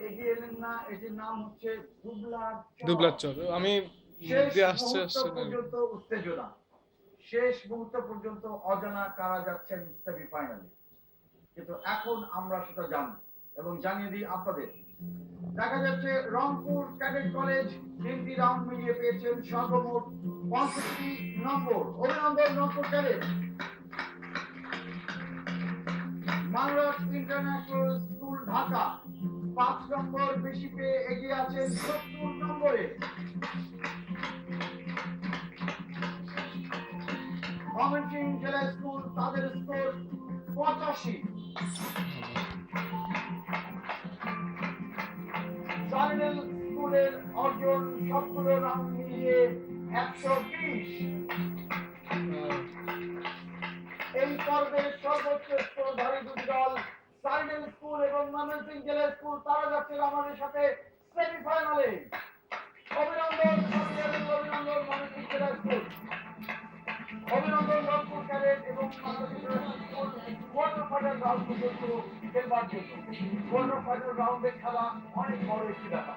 এগিয়ে এলেন না, এটির নাম হচ্ছে দুবলার চর। আমি পর্যন্ত উত্তেজনা, শেষ মুহূর্ত পর্যন্ত অজানা কারা যাচ্ছেন সেমিফাইনালে। কিন্তু এখন আমরা সেটা জানি এবং জানিয়ে দিই আপনাদের। দেখা যাচ্ছে রংপুর ক্যাডেট কলেজ 3টি রাউন্ড মিলিয়ে পেয়েছেন সর্বমোট 65 নম্বর। অভিনন্দন Rangpur cadet. Manarat international school Dhaka 5 নম্বর বেশি পেয়ে এগিয়ে আছেন 70 নম্বরে। ময়মনসিংহ জেলা স্কুল তাদের স্কোর 85। সার্নেল স্কুলের অর্জন সবগুলো রাউন্ড মিলিয়ে 120। এই পর্বের সর্বোচ্চ স্তরধারী দুটি দল সার্নেল স্কুল এবং ময়মনসিংহ জেলা স্কুল, তারা যাচ্ছে আমাদের সাথে সেমিফাইনালে। অভিনন্দন অভিনন্দন ময়মনসিংহ জেলা স্কুল, অভিনন্দন রংপুর ক্যাডেট এবং কোয়ার্টার ফাইনাল রাউন্ড পর্যন্ত খেলবার জন্য। কোয়ার্টার ফাইনাল রাউন্ডে খেলা অনেক বড় একটি ব্যাপার।